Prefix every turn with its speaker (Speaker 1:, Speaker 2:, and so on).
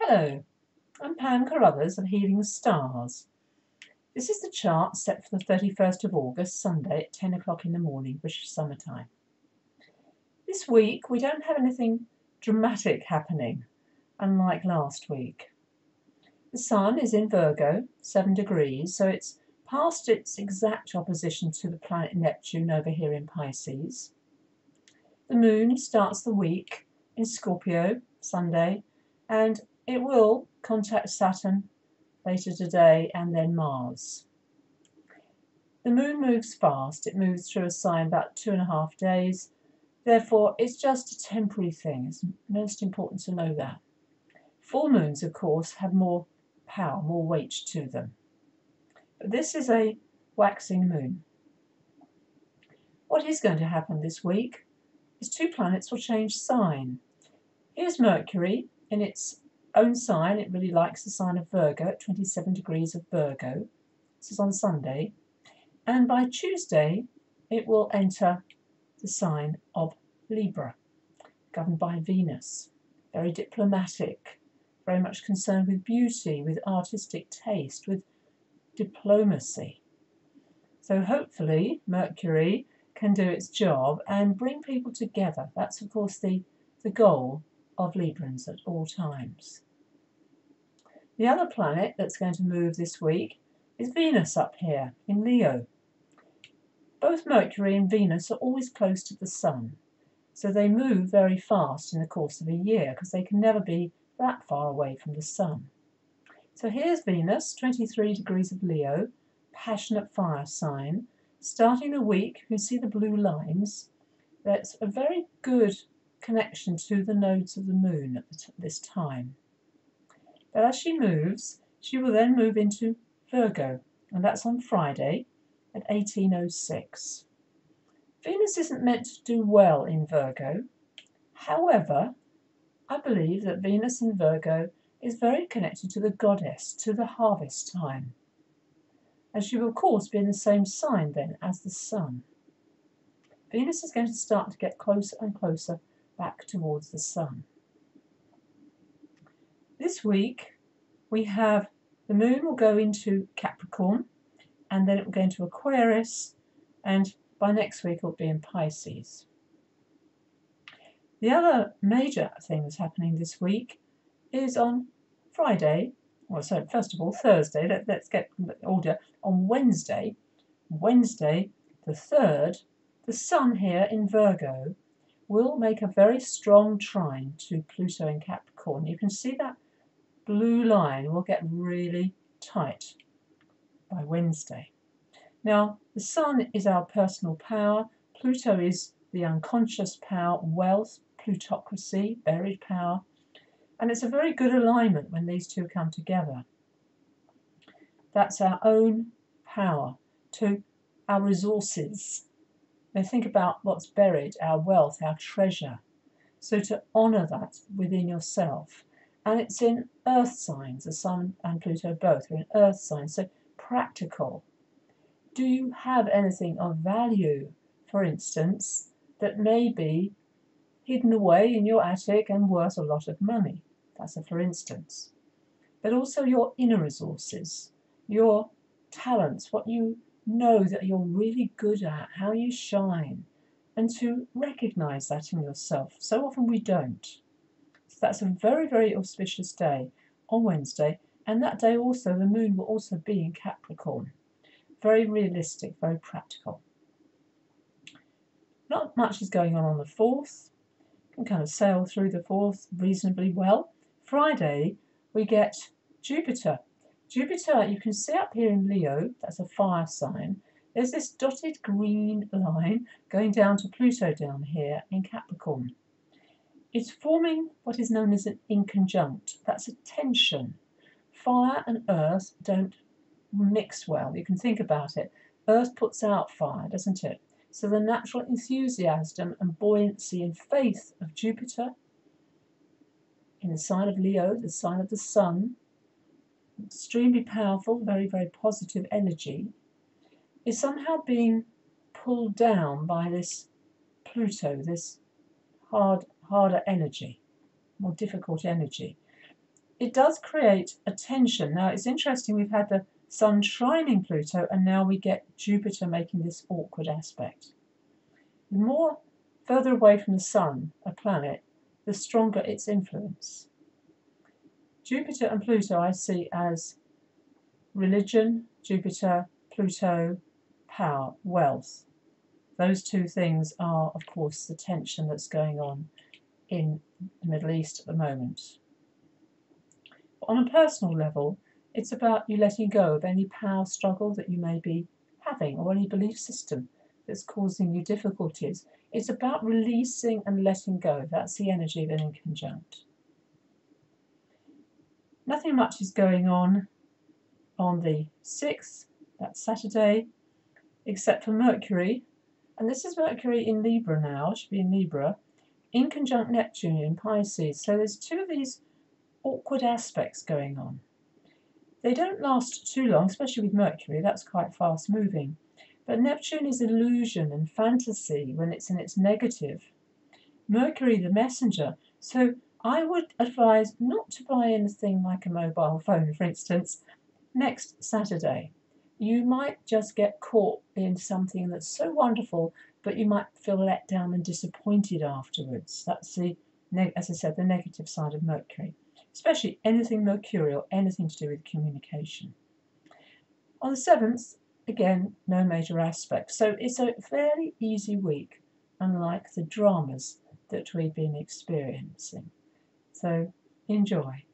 Speaker 1: Hello, I'm Pam Carruthers of Healing Stars. This is the chart set for the 31st of August, Sunday at 10 o'clock in the morning, British summertime. This week we don't have anything dramatic happening, unlike last week. The Sun is in Virgo, 7 degrees, so it's past its exact opposition to the planet Neptune over here in Pisces. The Moon starts the week in Scorpio, Sunday, and it will contact Saturn later today and then Mars. The Moon moves fast. It moves through a sign about 2.5 days. Therefore, it's just a temporary thing. It's most important to know that. Full moons, of course, have more power, more weight to them. But this is a waxing moon. What is going to happen this week is 2 planets will change sign. Here's Mercury in its own sign. It really likes the sign of Virgo at 27 degrees of Virgo. This is on Sunday. And by Tuesday, it will enter the sign of Libra, governed by Venus. Very diplomatic, very much concerned with beauty, with artistic taste, with diplomacy. So hopefully Mercury can do its job and bring people together. That's, of course, the goal of Librans at all times. The other planet that's going to move this week is Venus up here in Leo. Both Mercury and Venus are always close to the Sun, so they move very fast in the course of a year because they can never be that far away from the Sun. So here's Venus, 23 degrees of Leo, passionate fire sign, starting the week. You can see the blue lines. That's a very good connection to the nodes of the Moon at this time. But as she moves, she will then move into Virgo, and that's on Friday at 18:06. Venus isn't meant to do well in Virgo. However, I believe that Venus in Virgo is very connected to the goddess, to the harvest time. And she will, of course, be in the same sign then as the Sun. Venus is going to start to get closer and closer back towards the Sun. This week we have the Moon will go into Capricorn, and then it will go into Aquarius, and by next week it will be in Pisces. The other major thing that's happening this week is on Friday, so first of all Thursday, let's get order. On Wednesday the 3rd, the Sun here in Virgo will make a very strong trine to Pluto in Capricorn. You can see that blue line will get really tight by Wednesday. Now, the Sun is our personal power. Pluto is the unconscious power, wealth, plutocracy, buried power. And it's a very good alignment when these two come together. That's our own power to our resources. Now think about what's buried, our wealth, our treasure. So to honour that within yourself. And it's in earth signs. The Sun and Pluto both are in earth signs. So practical. Do you have anything of value, for instance, that may be hidden away in your attic and worth a lot of money? That's a for instance. But also your inner resources, your talents, what you know that you're really good at, how you shine, and to recognise that in yourself. So often we don't. So that's a very, very auspicious day on Wednesday, and that day also the Moon will also be in Capricorn. Very realistic, very practical. Not much is going on the 4th. You can kind of sail through the 4th reasonably well. Friday we get Jupiter. Jupiter, you can see up here in Leo, that's a fire sign. There's this dotted green line going down to Pluto down here in Capricorn. It's forming what is known as an inconjunct. That's a tension. Fire and earth don't mix well. You can think about it. Earth puts out fire, doesn't it? So the natural enthusiasm and buoyancy and faith of Jupiter in the sign of Leo, the sign of the Sun, extremely powerful, very, very positive energy, is somehow being pulled down by this Pluto, this harder energy, more difficult energy. it does create a tension. Now, it's interesting, we've had the Sun trining Pluto, and now we get Jupiter making this awkward aspect. The more further away from the Sun a planet, the stronger its influence. Jupiter and Pluto I see as religion, Jupiter, Pluto, power, wealth. Those two things are, of course, the tension that's going on in the Middle East at the moment. On a personal level, it's about you letting go of any power struggle that you may be having or any belief system that's causing you difficulties. It's about releasing and letting go. That's the energy of an inconjunct. Nothing much is going on the 6th, that's Saturday, except for Mercury, and this is Mercury in Libra now, it should be in Libra, in conjunct Neptune in Pisces. So there's two of these awkward aspects going on. They don't last too long, especially with Mercury, that's quite fast moving. But Neptune is illusion and fantasy when it's in its negative. Mercury, the messenger. So I would advise not to buy anything like a mobile phone, for instance, next Saturday. You might just get caught in something that's so wonderful, but you might feel let down and disappointed afterwards. That's as I said, the negative side of Mercury. Especially anything mercurial, anything to do with communication. On the 7th, again, no major aspects. So it's a fairly easy week, unlike the dramas that we've been experiencing. So enjoy.